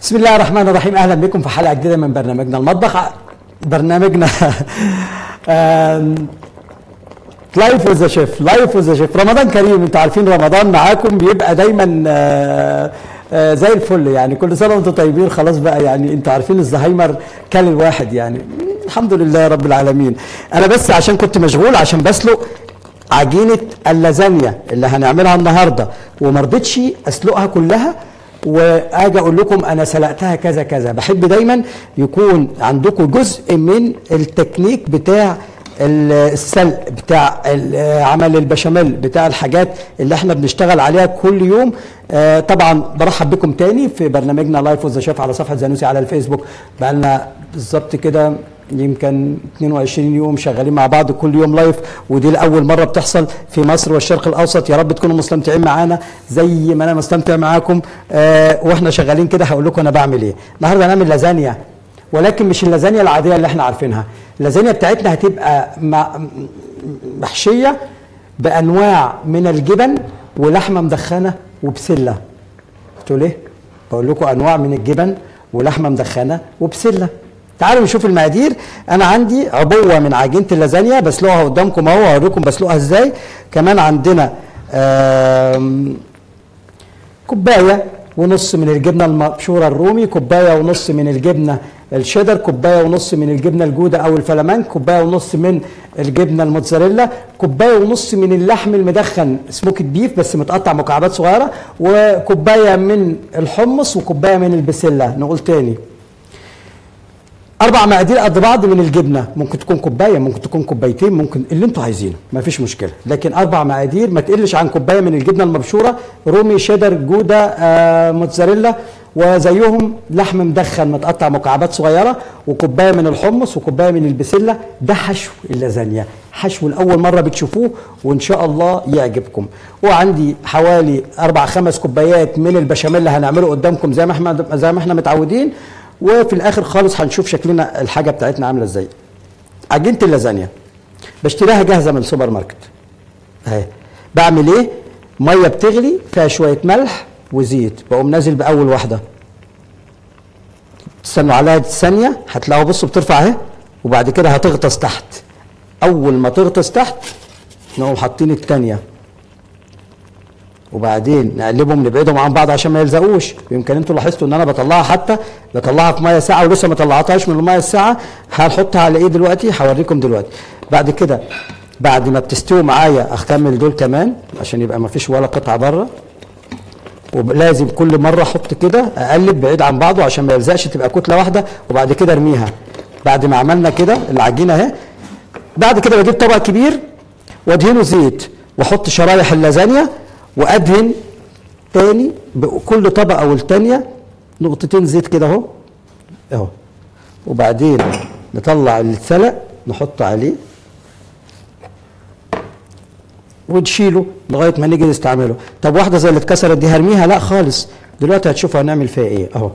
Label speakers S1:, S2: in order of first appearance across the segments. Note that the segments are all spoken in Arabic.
S1: بسم الله الرحمن الرحيم. اهلا بكم في حلقه جديده من برنامجنا المطبخ. برنامجنا لايف وذ شيف. لايف وذ شيف. رمضان كريم، انتوا عارفين رمضان معاكم بيبقى دايما زي الفل، يعني كل سنه وانتم طيبين. خلاص بقى، يعني انتوا عارفين الزهايمر كل الواحد، يعني الحمد لله رب العالمين. انا بس عشان كنت مشغول عشان بسلق عجينه اللازانيا اللي هنعملها النهارده، وما رضيتش اسلقها كلها واجي اقول لكم انا سلقتها كذا كذا. بحب دايما يكون عندكم جزء من التكنيك بتاع السلق، بتاع عمل البشاميل، بتاع الحاجات اللي احنا بنشتغل عليها كل يوم. طبعا برحب بكم تاني في برنامجنا لايف وذ شيف على صفحه زانوسي على الفيسبوك. بقالنا بالظبط كده يمكن 22 يوم شغالين مع بعض كل يوم لايف، ودي لاول مره بتحصل في مصر والشرق الاوسط. يا رب تكونوا مستمتعين معانا زي ما انا مستمتع معاكم. واحنا شغالين كده هقول لكم انا بعمل ايه. النهارده هنعمل لازانيا، ولكن مش اللازانيا العاديه اللي احنا عارفينها. اللازانيا بتاعتنا هتبقى محشيه بانواع من الجبن ولحمه مدخنه وبسله. قلتوا ليه؟ بقول لكم انواع من الجبن ولحمه مدخنه وبسله. تعالوا نشوف المقادير. انا عندي عبوه من عجينه اللازانيا بسلقها قدامكم اهو، هوريكم بسلقها ازاي. كمان عندنا كوبايه ونص من الجبنه المبشوره الرومي، كوبايه ونص من الجبنه الشيدر، كوبايه ونص من الجبنه الجوده او الفلامنك، كوبايه ونص من الجبنه الموتزاريلا، كوبايه ونص من اللحم المدخن سموكت بيف بس متقطع مكعبات صغيره، وكوبايه من الحمص، وكوبايه من البسله. نقول تاني، 4 مقادير قد بعض من الجبنه. ممكن تكون كوبايه، ممكن تكون كوبايتين، ممكن اللي انتوا عايزينه، ما فيش مشكله. لكن 4 مقادير ما تقلش عن كوبايه من الجبنه المبشوره رومي، شيدر، جوده، موتزاريلا، وزيهم لحم مدخن متقطع مكعبات صغيره، وكوبايه من الحمص، وكوبايه من البسله. ده حشو اللازانيا، حشو لاول مره بتشوفوه وان شاء الله يعجبكم. وعندي حوالي 4-5 كوبايات من البشاميل اللي هنعمله قدامكم زي ما احنا متعودين. وفي الاخر خالص هنشوف شكلنا الحاجه بتاعتنا عامله ازاي. عجينه اللازانيا بشتريها جاهزه من السوبر ماركت اهي. بعمل ايه؟ ميه بتغلي فيها شويه ملح وزيت، بقوم نازل باول واحده، تستنوا عليها ثانيه هتلاقوا بصوا بترفع اهي، وبعد كده هتغطس تحت. اول ما تغطس تحت نقوم حاطين الثانيه، وبعدين نقلبهم نبعدهم عن بعض عشان ما يلزقوش. يمكن انتوا لاحظتوا ان انا بطلعها، حتى بطلعها في ميه ساقعه ولسه ما طلعتهاش من الميه الساقعه. هنحطها على ايه دلوقتي؟ هوريكم دلوقتي. بعد كده بعد ما بتستوي معايا اكمل دول كمان عشان يبقى ما فيش ولا قطعه بره، ولازم كل مره احط كده اقلب بعيد عن بعضه عشان ما يلزقش، تبقى كتله واحده. وبعد كده ارميها. بعد ما عملنا كده العجينه اهي، بعد كده بجيب طبق كبير وادهنه زيت، واحط شرايح اللازانيا، وادهن تاني بكل طبقه والتانيه نقطتين زيت كده اهو اهو. وبعدين نطلع اللي اتسلق نحط عليه ونشيله لغايه ما نيجي نستعمله. طب واحده زي اللي اتكسرت دي هرميها؟ لا خالص، دلوقتي هتشوفوا هنعمل فيها ايه اهو.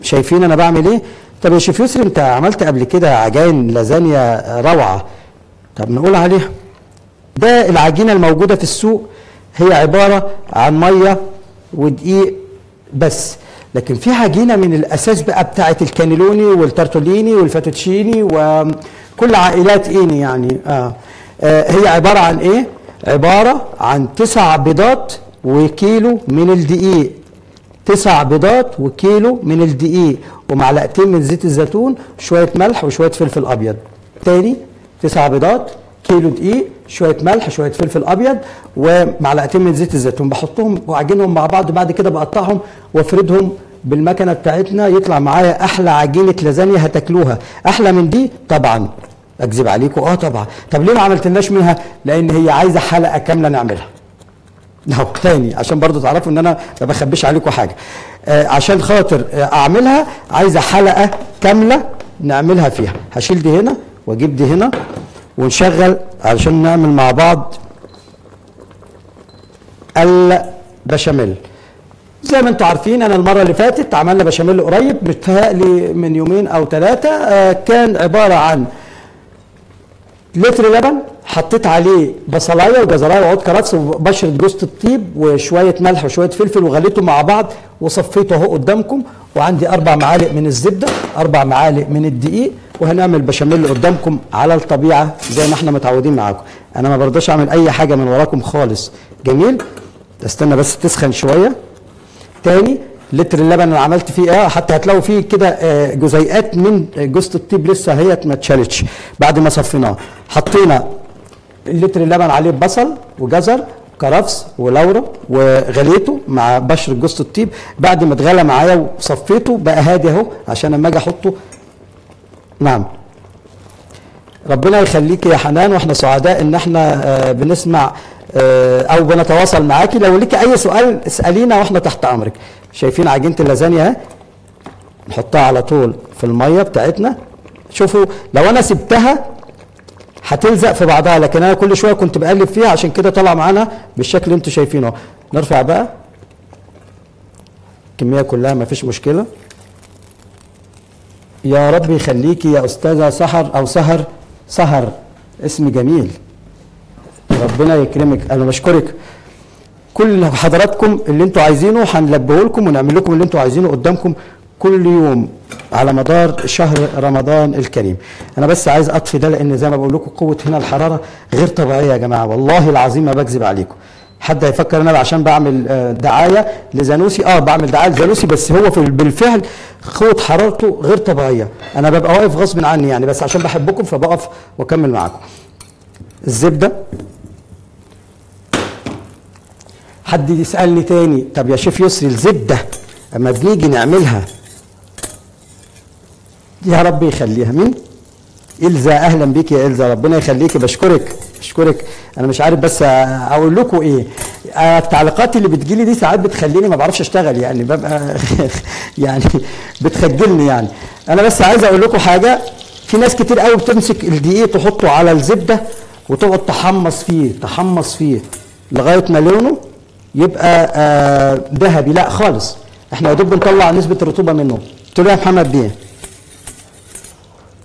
S1: شايفين انا بعمل ايه؟ طب يا شيف يسري انت عملت قبل كده عجائن لازانيا روعه، طب نقول عليها. ده العجينه الموجوده في السوق هي عباره عن ميه ودقيق بس، لكن في عجينه من الاساس بقى بتاعه الكانيلوني والتارتوليني والفاتوتشيني وكل عائلات ايني يعني. هي عباره عن ايه؟ عباره عن 9 بيضات وكيلو من الدقيق. 9 بيضات وكيلو من الدقيق، ومعلقتين من زيت الزيتون، شويه ملح وشويه فلفل ابيض. تاني 9 بيضات، كيلو دقيق، شويه ملح، شويه فلفل ابيض، ومعلقتين من زيت الزيتون. بحطهم واعجنهم مع بعض، وبعد كده بقطعهم وافردهم بالمكنه بتاعتنا، يطلع معايا احلى عجينه لازانيا هتاكلوها. احلى من دي طبعا، اكذب عليكم؟ طبعا. طب ليه ما عملتلناش منها؟ لان هي عايزه حلقه كامله نعملها. اهو تاني عشان برضو تعرفوا ان انا ما بخبيش عليكم حاجه. عشان خاطر اعملها عايزه حلقه كامله نعملها فيها. هشيل دي هنا واجيب دي هنا ونشغل علشان نعمل مع بعض البشاميل. زي ما انتم عارفين انا المره اللي فاتت عملنا بشاميل قريب، متهيألي من 2 أو 3، كان عباره عن لتر لبن، حطيت عليه بصلايه وجزرايه وعود كرفس وبشره جوز الطيب وشويه ملح وشويه فلفل، وغليته مع بعض وصفيته اهو قدامكم. وعندي 4 معالق من الزبده، 4 معالق من الدقيق، وهنعمل بشاميل قدامكم على الطبيعه زي ما احنا متعودين معاكم. انا ما برضاش اعمل اي حاجه من وراكم خالص. جميل. استنى بس تسخن شويه. تاني لتر اللبن اللي عملت فيه حتى هتلاقوا فيه كده جزيئات من جوزة الطيب لسه هي ما اتشالتش بعد ما صفيناه. حطينا لتر اللبن عليه بصل وجزر كرفس ولورا وغليته مع بشر جوزة الطيب. بعد ما اتغلى معايا وصفيته بقى هادي اهو عشان اما اجي احطه. نعم ربنا يخليك يا حنان، واحنا سعداء ان احنا بنسمع او بنتواصل معاكي. لو ليك اي سؤال اسالينا واحنا تحت امرك. شايفين عجينه اللازانيا اهي، نحطها على طول في الميه بتاعتنا. شوفوا لو انا سبتها هتلزق في بعضها، لكن انا كل شويه كنت بقلب فيها عشان كده طلع معانا بالشكل اللي انتوا شايفينه. نرفع بقى الكميه كلها مفيش مشكله. يا رب يخليكي يا استاذه سحر او سهر اسم جميل، ربنا يكرمك. انا بشكرك. كل حضراتكم اللي انتوا عايزينه هنلبيه لكم ونعمل لكم اللي انتوا عايزينه قدامكم كل يوم على مدار شهر رمضان الكريم. انا بس عايز اطفي ده لان زي ما بقول لكم قوه هنا الحراره غير طبيعيه يا جماعه، والله العظيم ما بكذب عليكم. حد هيفكر انا عشان بعمل دعايه لزانوسي، بعمل دعايه لزانوسي، بس هو بالفعل قوه حرارته غير طبيعيه. انا ببقى واقف غصب عني يعني، بس عشان بحبكم فبقف واكمل معاكم. الزبده. حد يسالني تاني طب يا شيف يسري الزبده اما بنيجي نعملها يا رب يخليها مين؟ إلزا. اهلا بيك يا إلزا، ربنا يخليكي. بشكرك. انا مش عارف بس اقول لكم ايه. التعليقات اللي بتجيلي دي ساعات بتخليني ما بعرفش اشتغل يعني، ببقى يعني بتخجلني يعني. انا بس عايز اقول لكم حاجه. في ناس كتير قوي بتمسك الدقيق تحطه على الزبده وتقعد تحمص فيه لغايه ما لونه يبقى ذهبي. لا خالص، احنا يا دوب بنطلع نسبه الرطوبه منه. قلت له يا محمد بيه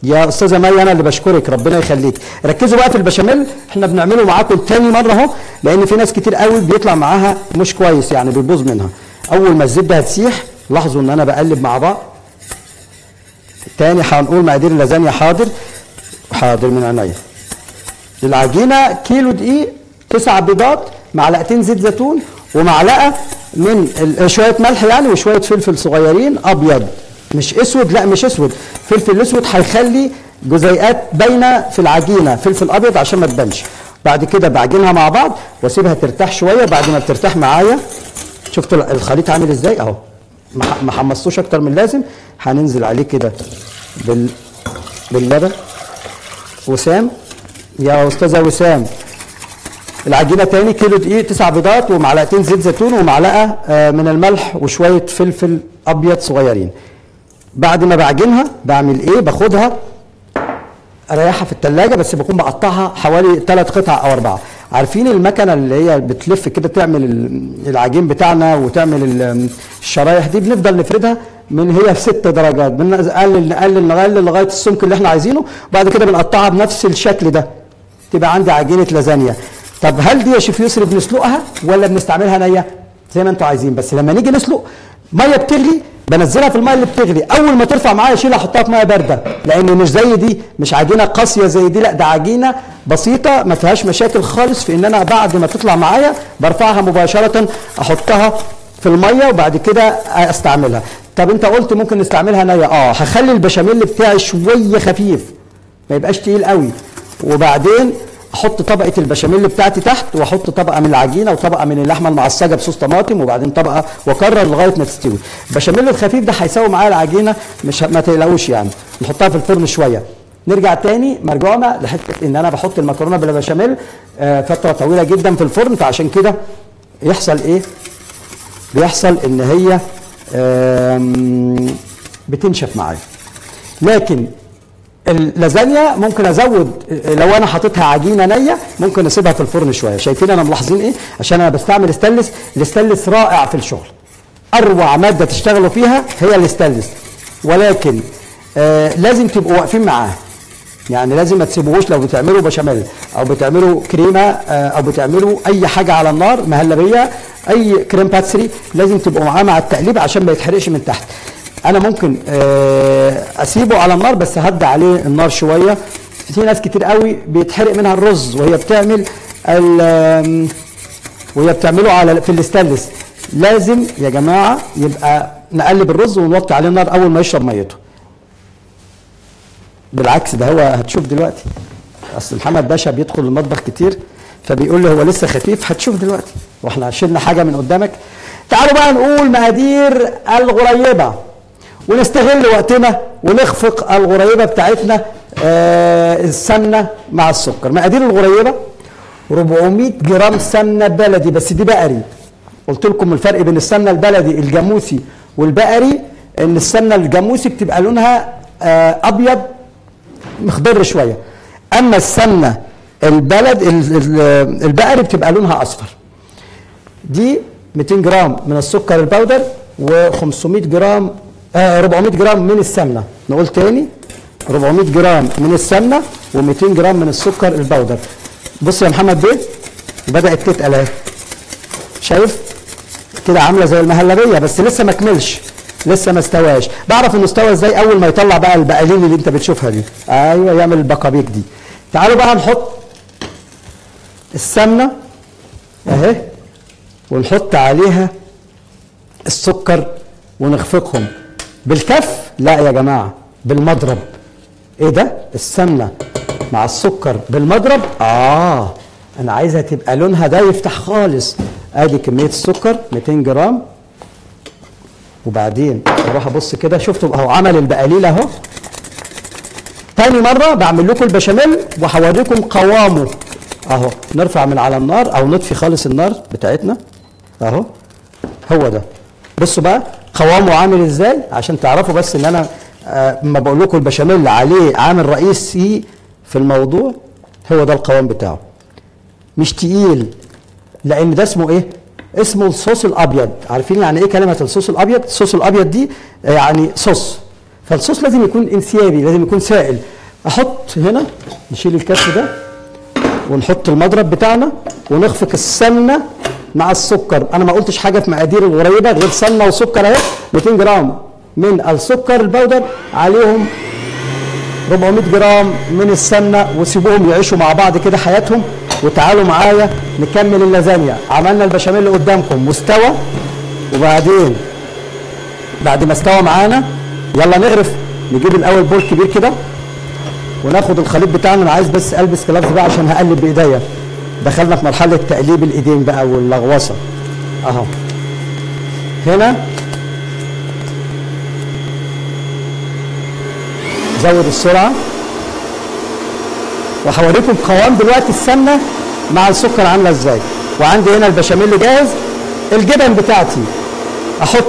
S1: يا استاذه مي انا اللي بشكرك، ربنا يخليك. ركزوا بقى في البشاميل، احنا بنعمله معاكم تاني مره اهو، لان في ناس كتير قوي بيطلع معاها مش كويس يعني بيبوظ منها. اول ما الزبده هتسيح لاحظوا ان انا بقلب مع بعض. تاني هنقول مقادير اللازانيا. حاضر من عينيا. العجينه كيلو دقيق، 9 بيضات، معلقتين زيت زيتون، ومعلقه من شويه ملح يعني، وشويه فلفل صغيرين ابيض مش اسود. لا مش اسود، فلفل اسود هيخلي جزيئات باينه في العجينه، فلفل ابيض عشان ما تبانش. بعد كده بعجنها مع بعض واسيبها ترتاح شويه. بعد ما بترتاح معايا شفتوا الخليط عامل ازاي اهو، ما حمصتوش اكتر من اللازم. هننزل عليه كده باللبن. وسام يا استاذه وسام، العجينه تاني كيلو دقيق، 9 بيضات، ومعلقتين زيت زيتون، ومعلقه من الملح، وشويه فلفل ابيض صغيرين. بعد ما بعجنها بعمل ايه؟ باخدها اريحها في الثلاجه، بس بكون بقطعها حوالي 3 قطع او 4. عارفين المكنه اللي هي بتلف كده تعمل العجين بتاعنا وتعمل الشرايح دي؟ بنفضل نفردها من هي في 6 درجات، نقلل لغايه السمك اللي احنا عايزينه، وبعد كده بنقطعها بنفس الشكل ده تبقى عندي عجينه لازانيا. طب هل دي يا شيف يسري بنسلقها ولا بنستعملها نيه؟ زي ما انتوا عايزين، بس لما نيجي نسلق ميه بتغلي بنزلها في الميه اللي بتغلي، اول ما ترفع معايا اشيلها احطها في ميه بارده، لان مش زي دي، مش عجينه قاسيه زي دي، لا ده عجينه بسيطه ما فيهاش مشاكل خالص في ان انا بعد ما تطلع معايا برفعها مباشره احطها في الميه وبعد كده استعملها. طب انت قلت ممكن نستعملها نيه. هخلي البشاميل بتاعي شويه خفيف ما يبقاش تقيل قوي، وبعدين احط طبقه البشاميل بتاعتي تحت، واحط طبقه من العجينه وطبقه من اللحمه المعصجه بصوص طماطم، وبعدين طبقه، واكرر لغايه ما تستوي. البشاميل الخفيف ده هيساوي معايا العجينه، مش ما تقلقوش يعني. نحطها في الفرن شويه. نرجع تاني مرجوعنا لحته ان انا بحط المكرونه بالبشاميل فتره طويله جدا في الفرن، فعشان كده يحصل ايه؟ بيحصل ان هي بتنشف معايا. لكن اللازانيا ممكن ازود، لو انا حاططها عجينه نيه ممكن اسيبها في الفرن شويه. شايفين انا ملاحظين ايه؟ عشان انا بستعمل ستانلس. الستانلس رائع في الشغل، اروع ماده تشتغلوا فيها هي الستانلس، ولكن لازم تبقوا واقفين معاه. يعني لازم ما تسيبوهوش لو بتعملوا بشاميل او بتعملوا كريمه او بتعملوا اي حاجه على النار، مهلبيه، اي كريم باتسري، لازم تبقوا معاه مع التقليب عشان ما يتحرقش من تحت. انا ممكن اسيبه على النار بس هدي عليه النار شويه. في ناس كتير قوي بيتحرق منها الرز وهي بتعمل وهي بتعمله على في الاستانلس. لازم يا جماعه يبقى نقلب الرز ونوطي عليه النار اول ما يشرب ميته. بالعكس ده هو هتشوف دلوقتي، اصل محمد باشا بيدخل المطبخ كتير فبيقول لي هو لسه خفيف، هتشوف دلوقتي واحنا شلنا حاجه من قدامك. تعالوا بقى نقول مقادير الغريبه ونستغل وقتنا ونخفق الغريبه بتاعتنا السمنه مع السكر. مقادير الغريبه 400 جرام سمنه بلدي بس دي بقري. قلت لكم الفرق بين السمنه البلدي الجاموسي والبقري ان السمنه الجاموسي بتبقى لونها ابيض مخضر شويه، اما السمنه البقري بتبقى لونها اصفر. دي 200 جرام من السكر البودر و500 جرام 400 جرام من السمنه. نقول تاني 400 جرام من السمنه و200 جرام من السكر البودر. بص يا محمد بيه بدات تتقل اهي، شايف كده عامله زي المهلبيه بس لسه ما كملش، لسه ما استواش. بعرف انه استوى ازاي؟ اول ما يطلع بقى البقالين اللي انت بتشوفها دي، ايوه يعمل البقابيق دي. تعالوا بقى نحط السمنه اهي ونحط عليها السكر ونخفقهم بالكف. لا يا جماعه بالمضرب. ايه ده؟ السمنه مع السكر بالمضرب. انا عايزها تبقى لونها ده يفتح خالص. ادي كميه السكر 200 جرام وبعدين اروح ابص كده، شفتوا اهو عمل البقاليل اهو. تاني مره بعمل لكم البشاميل وهوريكم قوامه اهو. نرفع من على النار او نطفي خالص النار بتاعتنا اهو. هو ده. بصوا بقى قوامه عامل ازاي عشان تعرفوا بس ان انا لما بقول لكم البشاميل عليه عامل رئيسي في الموضوع. هو ده القوام بتاعه، مش تقيل لان ده اسمه ايه؟ اسمه الصوص الابيض. عارفين يعني ايه كلمه الصوص الابيض؟ الصوص الابيض دي يعني صوص، فالصوص لازم يكون انسيابي، لازم يكون سائل. احط هنا نشيل الكف ده ونحط المضرب بتاعنا ونخفق السمنه مع السكر. انا ما قلتش حاجه في مقادير الغريبه غير سمنه وسكر اهي. 200 جرام من السكر البودر عليهم 400 جرام من السمنه وسيبوهم يعيشوا مع بعض كده حياتهم. وتعالوا معايا نكمل اللازانيا. عملنا البشاميل اللي قدامكم واستوى، وبعدين بعد ما استوى معانا يلا نغرف. نجيب الاول بول كبير كده وناخد الخليط بتاعنا. انا عايز بس البس كلافز بقى عشان هقلب بايديا. دخلنا في مرحله تقليب الايدين بقى واللغوصه اهو. هنا زود السرعه وهوريكم قوام دلوقتي السمنه مع السكر عامله ازاي. وعندي هنا البشاميل جاهز. الجبن بتاعتي احط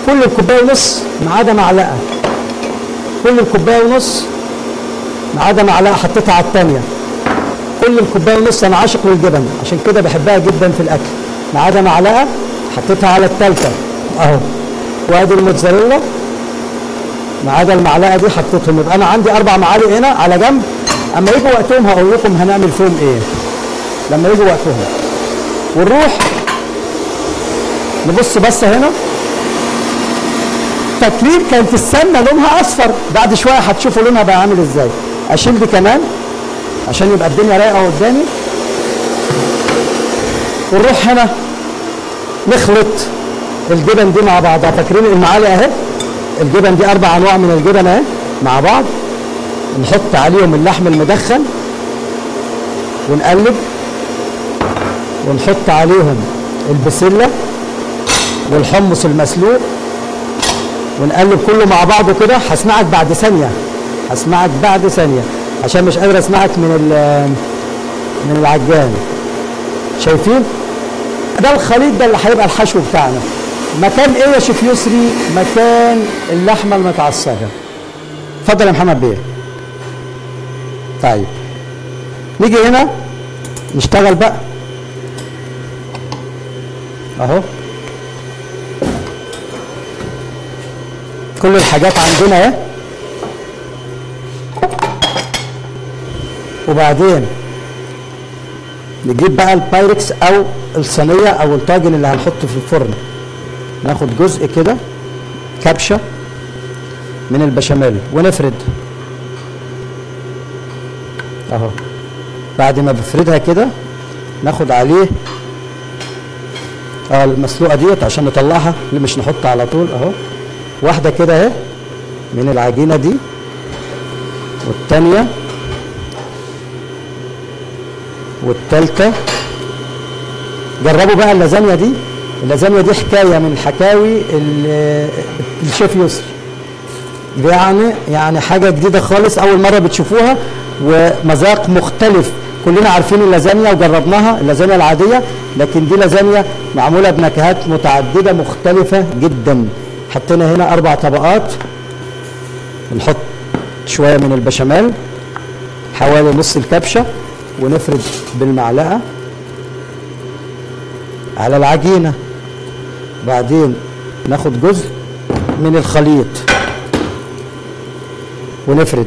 S1: كل الكوبايه ونص ما عدا معلقه، كل الكوبايه ونص ما عدا معلقه حطيتها على الثانيه. كل الكوبايه ونص انا عاشق للجبن عشان كده بحبها جدا في الاكل. ما عدا معلقه حطيتها على الثالثه اهو. وادي الموتزاريلا ما عدا المعلقه دي حطيتهم. يبقى انا عندي 4 معالق هنا على جنب. اما يجوا وقتهم هقول لكم هنعمل فيهم ايه لما يجوا وقتهم. ونروح نبص بصه هنا. فاكرين كانت السمنه لونها اصفر، بعد شويه هتشوفوا لونها بقى عامل ازاي. اشيل دي كمان عشان يبقى الدنيا رايقه قدامي. ونروح هنا نخلط الجبن دي مع بعضها. فاكرين المعالق اهي، الجبن دي 4 انواع من الجبن اهي مع بعض. نحط عليهم اللحم المدخن ونقلب، ونحط عليهم البسله والحمص المسلوق ونقلب كله مع بعضه كده. هسمعك بعد ثانيه، هسمعك بعد ثانيه عشان مش قادر اسمعك من العجان. شايفين ده الخليط ده اللي هيبقى الحشو بتاعنا. مكان ايه يا شيف يسري؟ مكان اللحمه المتعصجه. اتفضل يا محمد بيه. طيب نيجي هنا نشتغل بقى اهو. كل الحاجات عندنا اهي. وبعدين نجيب بقى البايركس او الصينيه او الطاجن اللي هنحطه في الفرن ناخد جزء كده كبشه من البشاميل ونفرد اهو. بعد ما بفردها كده ناخد عليه المسلوقه ديت عشان نطلعها، اللي مش نحطها على طول اهو. واحده كده اهي من العجينه دي، والتانيه والتالته. جربوا بقى اللازانيا دي، اللازانيا دي حكايه من حكاوي الشيف يسري، يعني حاجه جديده خالص، اول مره بتشوفوها ومذاق مختلف. كلنا عارفين اللازانيا وجربناها، اللازانيا العاديه، لكن دي لازانيا معموله بنكهات متعدده مختلفه جدا. حطينا هنا 4 طبقات، نحط شويه من البشاميل حوالي نص الكبشه، ونفرد بالمعلقه على العجينه. بعدين ناخد جزء من الخليط ونفرد.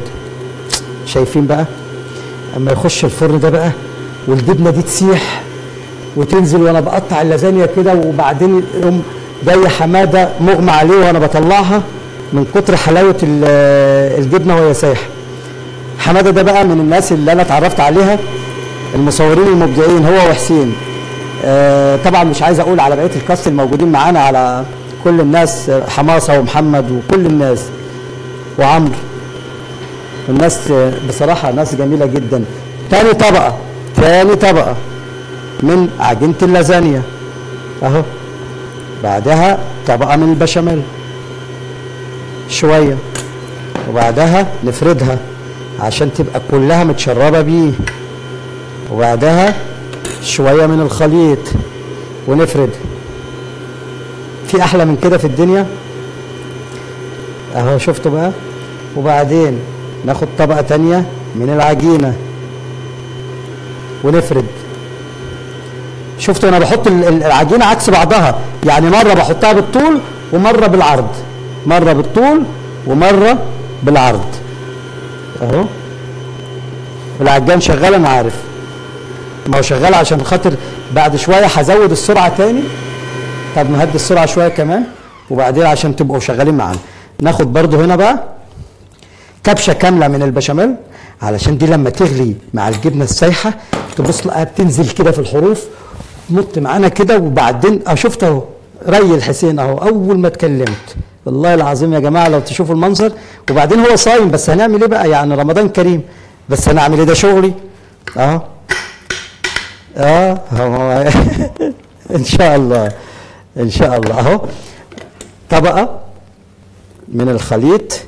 S1: شايفين بقى اما يخش الفرن ده بقى والجبنه دي تسيح وتنزل وانا بقطع اللازانيا كده، وبعدين يقوم جاي حماده مغمى عليه وانا بطلعها من كتر حلاوه الجبنه وهي سايحه. حماده ده بقى من الناس اللي انا اتعرفت عليها، المصورين المبدعين، هو وحسين. طبعا مش عايز اقول على بقيه الكاست الموجودين معانا، على كل الناس، حماصه ومحمد وكل الناس وعمرو، الناس بصراحه ناس جميله جدا. تاني طبقه من عجينه اللازانيا اهو. بعدها طبقه من البشاميل شويه، وبعدها نفردها عشان تبقى كلها متشربه بيه، وبعدها شويه من الخليط ونفرد. في احلى من كده في الدنيا اهو، شفتوا بقى. وبعدين ناخد طبقه تانيه من العجينه ونفرد. شفتوا انا بحط العجينه عكس بعضها، يعني مره بحطها بالطول ومره بالعرض، مره بالطول ومره بالعرض اهو. العجان شغال انا عارف، ما هو شغال عشان خاطر بعد شويه هزود السرعه تاني. طب نهدي السرعه شويه كمان وبعدين عشان تبقوا شغالين معانا. ناخد برضو هنا بقى كبشه كامله من البشاميل، علشان دي لما تغلي مع الجبنه السايحه تبص لها بتنزل كده في الحروف، نط معانا كده. وبعدين شفت اهو ري الحسين اهو اول ما اتكلمت، والله العظيم يا جماعه لو تشوفوا المنظر. وبعدين هو صايم، بس هنعمل ايه بقى، يعني رمضان كريم، بس انا اعمل ايه، ده شغلي اهو. هو ان شاء الله اهو. طبقه من الخليط،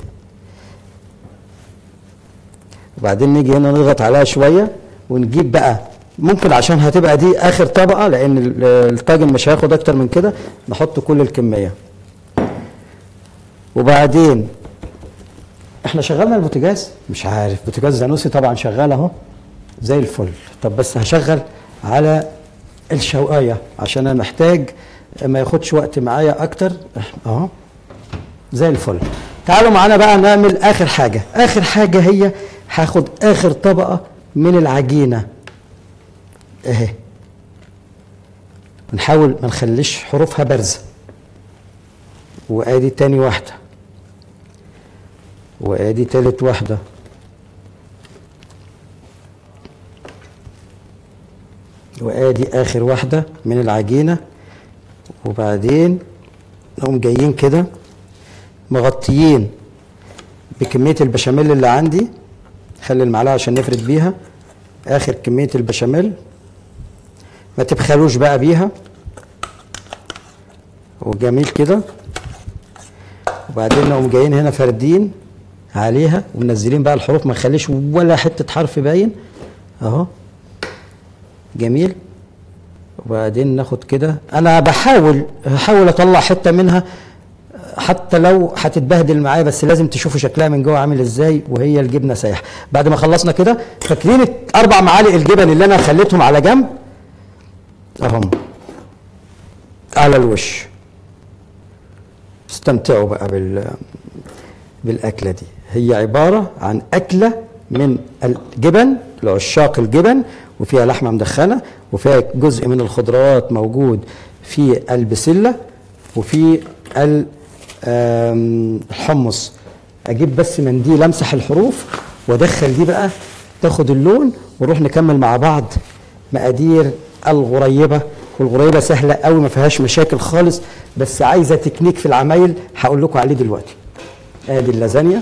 S1: وبعدين نيجي هنا نضغط عليها شويه ونجيب بقى، ممكن عشان هتبقى دي اخر طبقه لان الطاجن مش هياخد اكتر من كده، نحط كل الكميه. وبعدين احنا شغلنا البوتاجاز، مش عارف، بوتاجاز زانوسي طبعا شغال اهو زي الفل. طب بس هشغل على الشوايه عشان انا محتاج ما ياخدش وقت معايا اكتر اهو زي الفل. تعالوا معانا بقى نعمل اخر حاجه. اخر حاجه هي هاخد اخر طبقه من العجينه اهي، نحاول ما نخليش حروفها بارزه. وادي تاني واحده، وادي تالت واحده، وادي اخر واحده من العجينه. وبعدين نقوم جايين كده مغطيين بكميه البشاميل اللي عندي. خلي المعلقه عشان نفرد بيها اخر كميه البشاميل، ما تبخلوش بقى بيها، وجميل كده. وبعدين نقوم جايين هنا فاردين عليها ومنزلين بقى الحروف، ما نخليش ولا حته حرف باين اهو، جميل. وبعدين ناخد كده، انا هحاول اطلع حته منها حتى لو هتتبهدل معايا، بس لازم تشوفوا شكلها من جوه عامل ازاي وهي الجبنه سايحه. بعد ما خلصنا كده، فاكرين 4 معالق الجبن اللي انا خليتهم على جنب اهم على الوش. استمتعوا بقى بالاكله دي. هي عباره عن اكله من الجبن لعشاق الجبن، وفيها لحمه مدخنه، وفيها جزء من الخضروات موجود في البسله، وفي الحمص. اجيب بس منديل امسح الحروف وادخل دي بقى تاخد اللون، ونروح نكمل مع بعض مقادير الغريبه. والغريبه سهله قوي ما فيهاش مشاكل خالص، بس عايزه تكنيك في العمايل هقول لكم عليه دلوقتي. ادي اللازانيا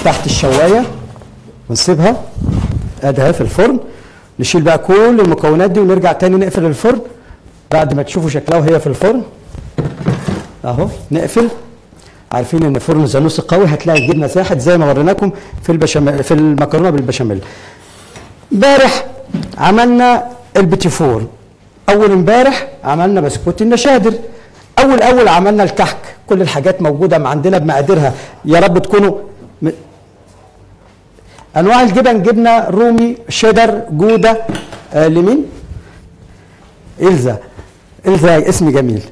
S1: تحت الشوايه ونسيبها ادي في الفرن. نشيل بقى كل المكونات دي ونرجع تاني نقفل الفرن بعد ما تشوفوا شكلها وهي في الفرن اهو. نقفل. عارفين ان فرن زانوسي قوي هتلاقي الجبنه ساحت زي ما وريناكم في البشاميل في المكرونه بالبشاميل. امبارح عملنا البيتي فور، اول امبارح عملنا بسكوت النشادر، اول عملنا الكحك. كل الحاجات موجوده عندنا بمقاديرها، يا رب تكونوا انواع الجبن: جبنه رومي، شيدر، جوده، لمين؟ إلزا اسم جميل.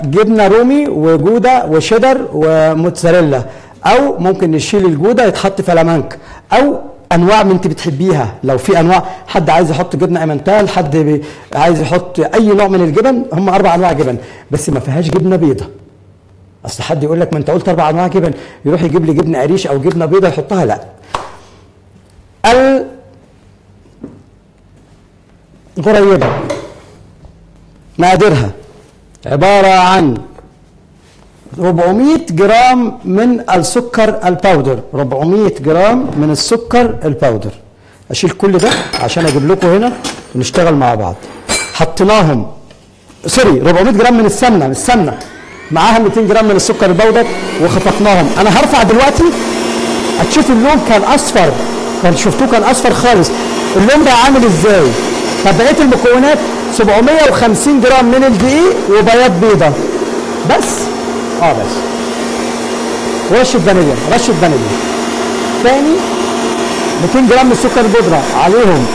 S1: جبنه رومي وجوده وشيدر وموتزاريلا، او ممكن نشيل الجوده يتحط فلامنك، او انواع من انت بتحبيها. لو في انواع حد عايز يحط جبنه ايمنتال، حد عايز يحط اي نوع من الجبن، هم 4 انواع جبن بس ما فيهاش جبنه بيضه. اصل حد يقول لك ما انت قلت 4 انواع جبن، يروح يجيب لي جبنه قريش او جبنه بيضه يحطها. لا. الغريبه مقاديرها عباره عن 400 جرام من السكر الباودر، 400 جرام من السكر الباودر. اشيل كل ده عشان اجيب لكم هنا ونشتغل مع بعض. حطيناهم 400 جرام من السمنه معاها 200 جرام من السكر الباودر وخفقناهم. انا هرفع دلوقتي هتشوفوا اللون كان اصفر، كان شفتوه كان اصفر خالص. اللون ده عامل ازاي؟ طب بقيه المكونات 750 جرام من الدقيق وبياض بيضه بس. بس ورشه فانيليا، تاني 200 جرام من السكر البودره، عليهم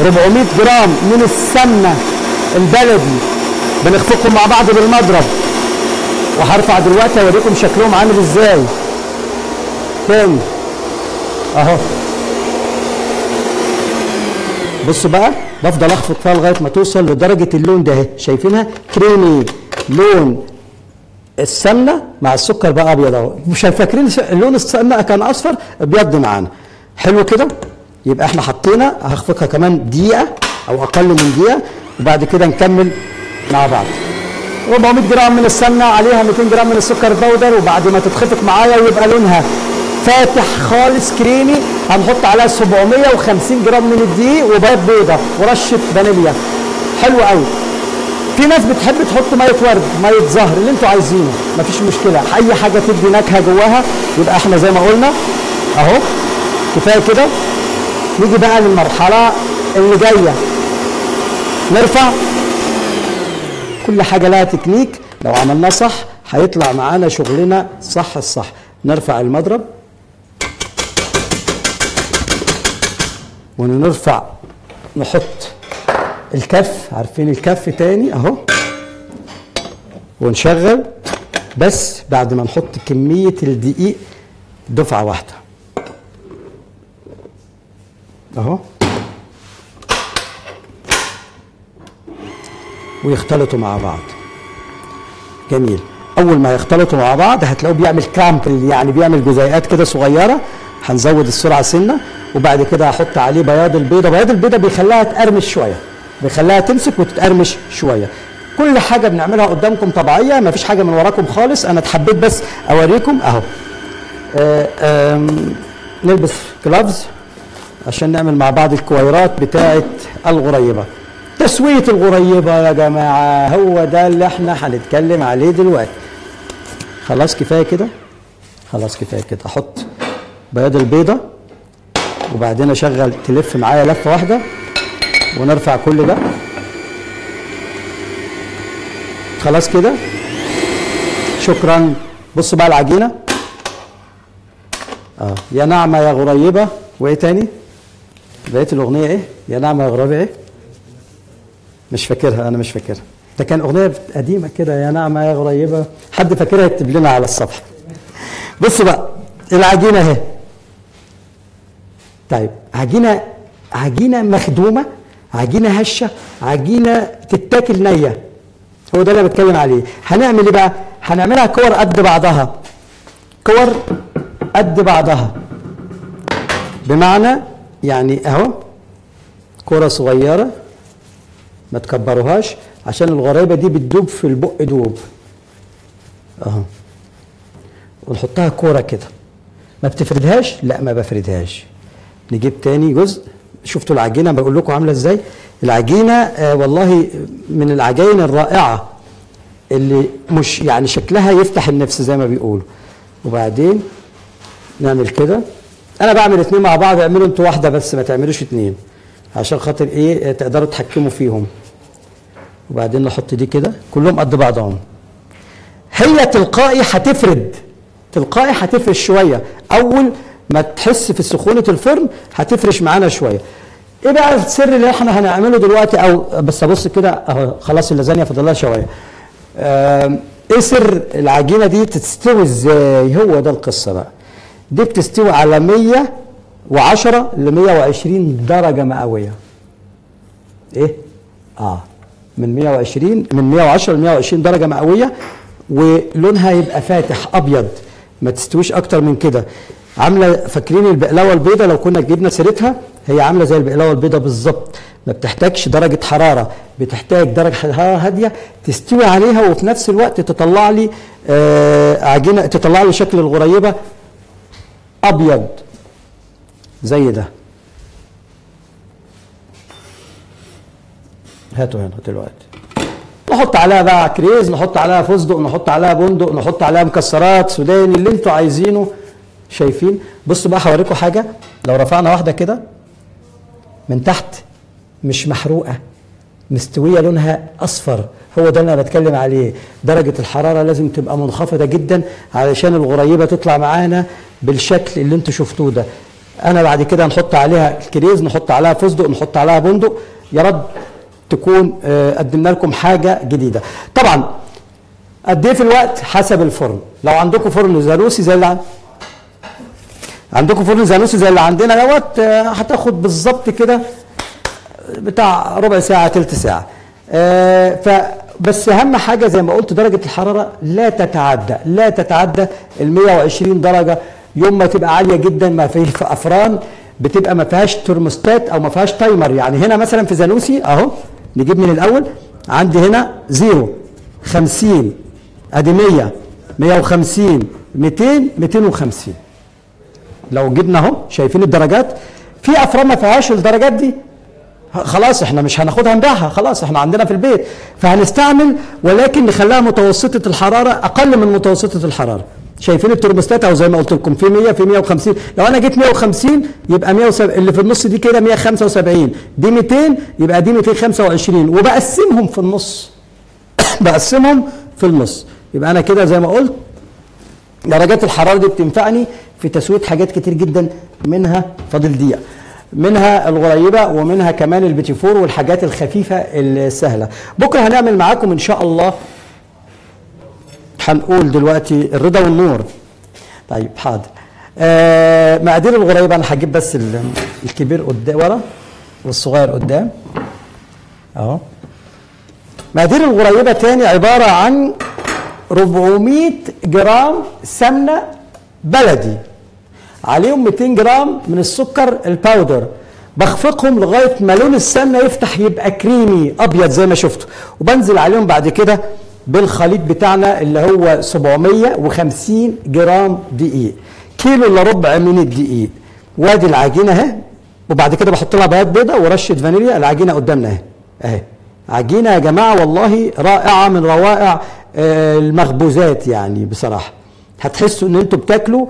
S1: 400 جرام من السمنه البلدي بنخفقهم مع بعض بالمضرب. وهرفع دلوقتي اوريكم شكلهم عامل ازاي. تاني اهو، بصوا بقى بفضل اخفق فيها لغايه ما توصل لدرجه اللون ده اهي، شايفينها كريمي، لون السمنه مع السكر بقى ابيض اهو. مش فاكرين لون السمنه كان اصفر، ابيض معانا. حلو كده. يبقى احنا حطينا، هخفقها كمان دقيقه او اقل من دقيقه وبعد كده نكمل مع بعض. 400 جرام من السمنه عليها 200 جرام من السكر البودر، وبعد ما تتخفق معايا ويبقى لونها فاتح خالص كريمي هنحط عليها 750 جرام من الدقيق وبيض بيضه ورشه فانيليا. حلو قوي. في ناس بتحب تحط ميه ورد، ميه زهر، اللي انتوا عايزينه مفيش مشكله، اي حاجه تدي نكهه جواها. يبقى احنا زي ما قلنا اهو كفايه كده. نيجي بقى للمرحله اللي جايه، نرفع. كل حاجه لها تكنيك، لو عملناه صح هيطلع معانا شغلنا صح الصح. نرفع المضرب ونرفع، نحط الكف، عارفين الكف تاني اهو، ونشغل بس بعد ما نحط كمية الدقيق دفعة واحدة اهو، ويختلطوا مع بعض. جميل. اول ما يختلطوا مع بعض هتلاقوه بيعمل كرامبل، يعني بيعمل جزيئات كده صغيره. هنزود السرعه سنه وبعد كده هحط عليه بياض البيضه. بياض البيضه بيخليها تقرمش شويه، بيخليها تمسك وتتقرمش شويه. كل حاجه بنعملها قدامكم طبيعيه، مفيش حاجه من وراكم خالص. انا اتحبيت بس اوريكم اهو. نلبس جلافز عشان نعمل مع بعض الكويرات بتاعه الغريبه. تسويه الغريبه يا جماعه هو ده اللي احنا هنتكلم عليه دلوقتي. خلاص كفايه كده، خلاص كفايه كده. احط بياض البيضه وبعدين اشغل تلف معايا لفه واحده ونرفع كل ده. خلاص كده، شكرا. بصوا بقى العجينه يا ناعمه يا غريبه. وايه تاني؟ بقيه الاغنيه ايه؟ يا ناعمه يا غريبه ايه؟ مش فاكرها، انا مش فاكرها. ده كان اغنيه قديمه كده، يا ناعمه يا غريبه. حد فاكرها يكتب لنا على الصفحه. بصوا بقى العجينه اهي. طيب عجينه مخدومه عجينه هشه، عجينه تتاكل نيه. هو ده اللي انا بتكلم عليه. هنعمل ايه بقى؟ هنعملها كور قد بعضها، كور قد بعضها، بمعنى يعني اهو كوره صغيره ما تكبروهاش عشان الغريبه دي بتدوب في البق دوب اهو، ونحطها كوره كده. ما بتفردهاش؟ لا ما بفردهاش. نجيب تاني جزء. شفتوا العجينه بقول لكم عامله ازاي؟ العجينه والله من العجائن الرائعه اللي مش يعني شكلها يفتح النفس زي ما بيقولوا. وبعدين نعمل كده. انا بعمل اتنين مع بعض، اعملوا انتوا واحده بس، ما تعملوش اتنين عشان خاطر ايه تقدروا تحكموا فيهم. وبعدين نحط دي كده كلهم قد بعضهم. هي تلقائي هتفرد، تلقائي هتفرش شويه. اول ما تحس في سخونه الفرن هتفرش معانا شويه. ايه بقى السر اللي احنا هنعمله دلوقتي؟ او بس ابص كده اهو خلاص اللازانيا فاضل لها شويه. ايه سر العجينه دي تستوي ازاي؟ هو ده القصه بقى. دي بتستوي على 110 ل 120 درجه مئويه. ايه؟ من 110 ل 120 درجه مئويه، ولونها يبقى فاتح ابيض، ما تستويش اكتر من كده. عامله فاكرين البقلاوه البيضاء لو كنا جبنا سيرتها؟ هي عامله زي البقلاوه البيضاء بالظبط، ما بتحتاجش درجه حراره، بتحتاج درجه حراره هاديه تستوي عليها، وفي نفس الوقت تطلع لي عجينه، تطلع لي شكل الغريبه ابيض زي ده. هاتوا هنا دلوقتي. نحط عليها بقى كريز، نحط عليها فستق، نحط عليها بندق، نحط عليها مكسرات سوداني، اللي انتوا عايزينه. شايفين؟ بصوا بقى هوريكم حاجه. لو رفعنا واحده كده من تحت مش محروقه، مستويه، لونها اصفر. هو ده اللي انا بتكلم عليه. درجه الحراره لازم تبقى منخفضه جدا علشان الغريبه تطلع معانا بالشكل اللي انتوا شفتوه ده. انا بعد كده نحط عليها الكريز، نحط عليها فستق، نحط عليها بندق، يا رب تكون قدمنا لكم حاجه جديده. طبعا قد ايه في الوقت؟ حسب الفرن. لو عندكم فرن زانوسي زي اللي عندكم فرن زانوسي زي اللي عندنا دوت، هتاخد بالظبط كده بتاع ربع ساعه تلت ساعه. فبس اهم حاجه زي ما قلت درجه الحراره لا تتعدى ال 120 درجه. يوم ما تبقى عاليه جدا ما فيش في افران بتبقى ما فيهاش ترموستات او ما فيهاش تايمر. يعني هنا مثلا في زانوسي اهو، نجيب من الاول. عندي هنا 0 50 ادي 100 150 200 250. لو جبنا اهو شايفين الدرجات. في افران ما فيهاش الدرجات دي، خلاص احنا مش هناخدها نبيعها، خلاص احنا عندنا في البيت، فهنستعمل ولكن نخليها متوسطه الحراره، اقل من متوسطه الحراره. شايفين الترموستات او زي ما قلت لكم في 100 في 150. لو انا جيت 150 يبقى 170، اللي في النص دي كده 175، دي 200 يبقى دي 225، وبقسمهم في النص. بقسمهم في النص. يبقى انا كده زي ما قلت درجات الحراره دي بتنفعني في تسويه حاجات كتير جدا، منها فاضل دقيقه، منها الغريبه، ومنها كمان البيتيفور والحاجات الخفيفه السهله. بكره هنعمل معاكم ان شاء الله. هنقول دلوقتي الرضا والنور. طيب حاضر. مقادير الغريبه انا هجيب بس الكبير قدام ورا والصغير قدام اهو. مقادير الغريبه تاني عباره عن 400 جرام سمنه بلدي، عليهم 200 جرام من السكر الباودر، بخفقهم لغايه ما لون السمنه يفتح يبقى كريمي ابيض زي ما شفتوا، وبنزل عليهم بعد كده بالخليط بتاعنا اللي هو 750 جرام دقيق، كيلو الا ربع من الدقيق. وادي العجينه اهي، وبعد كده بحط لها بياض بيضه ورشه فانيليا. العجينه قدامنا اهي اهي. عجينه يا جماعه والله رائعه من روائع المخبوزات يعني بصراحه. هتحسوا ان انتوا بتاكلوا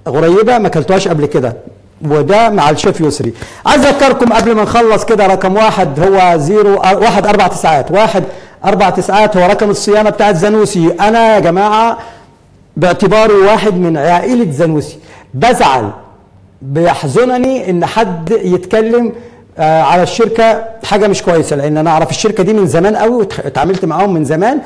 S1: غريبه ما اكلتوهاش قبل كده، وده مع الشيف يسري. عايز اذكركم قبل ما نخلص كده، رقم 1 هو 1 4 9. 1 4 9 هو رقم الصيانه بتاعت زانوسي. انا يا جماعه باعتباري واحد من عائله زانوسي بزعل، بيحزنني ان حد يتكلم على الشركه حاجه مش كويسه، لان انا اعرف الشركه دي من زمان قوي واتعاملت معاهم من زمان.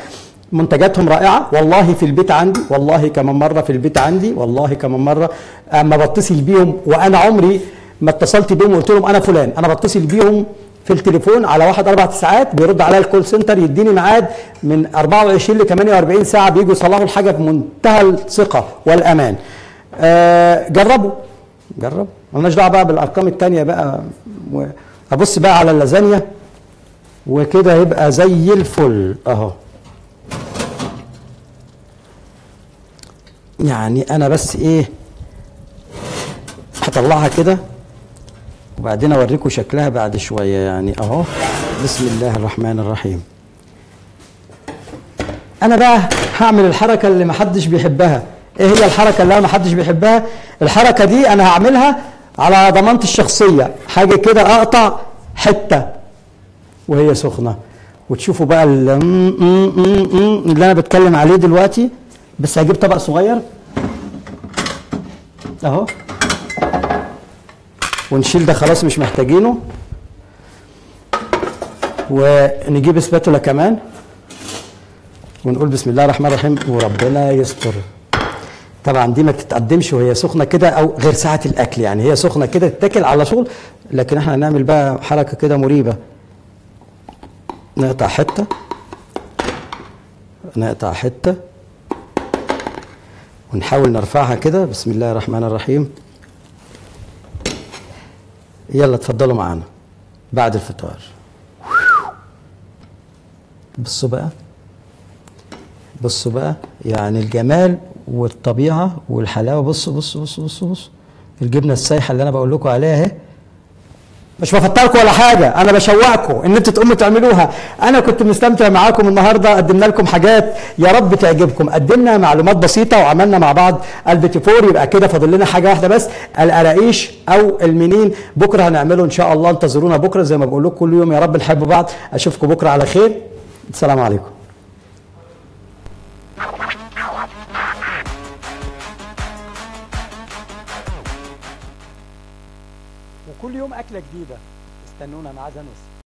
S1: منتجاتهم رائعه والله. في البيت عندي والله كمان مره، في البيت عندي والله كمان مره اما بتصل بيهم، وانا عمري ما اتصلت بيهم وقلت لهم انا فلان، انا بتصل بيهم في التليفون على 1 4 ساعات، بيرد عليا الكول سنتر يديني ميعاد من 24 ل 48 ساعه بييجوا يصلحوا الحاجه بمنتهى الثقه والامان. جربوا مالناش دعوه بقى بالارقام الثانيه بقى. ابص بقى على اللازانيا وكده يبقى زي الفل اهو. يعني انا بس ايه هطلعها كده وبعدين اوريكم شكلها بعد شويه يعني اهو. بسم الله الرحمن الرحيم. انا بقى هعمل الحركه اللي محدش بيحبها. ايه هي الحركه اللي انا محدش بيحبها؟ الحركه دي انا هعملها على ضمانتي الشخصيه، حاجه كده اقطع حته وهي سخنه، وتشوفوا بقى اللي انا بتكلم عليه دلوقتي. بس هجيب طبق صغير اهو ونشيل ده خلاص مش محتاجينه، ونجيب اسباتولا كمان ونقول بسم الله الرحمن الرحيم وربنا يستر. طبعا دي ما تتقدمش وهي سخنه كده او غير ساعه الاكل، يعني هي سخنه كده تتاكل على طول، لكن احنا هنعمل بقى حركه كده مريبه. نقطع حته ونحاول نرفعها كده. بسم الله الرحمن الرحيم. يلا اتفضلوا معانا بعد الفطار. بصوا بقى يعني الجمال والطبيعه والحلاوه. بصوا الجبنه السايحه اللي انا بقول لكم عليها اهي. مش بفطركم ولا حاجه، انا بشوقكم ان انتوا تقوموا تعملوها. انا كنت مستمتع معاكم النهارده، قدمنا لكم حاجات يا رب تعجبكم، قدمنا معلومات بسيطه وعملنا مع بعض البيتي فور. يبقى كده فاضل لنا حاجه واحده بس، القراقيش او المنين. بكره هنعمله ان شاء الله، انتظرونا بكره زي ما بقول لكم كل يوم. يا رب نحب بعض. اشوفكم بكره على خير. السلام عليكم. وكل يوم اكله جديده. استنونا مع زانوس.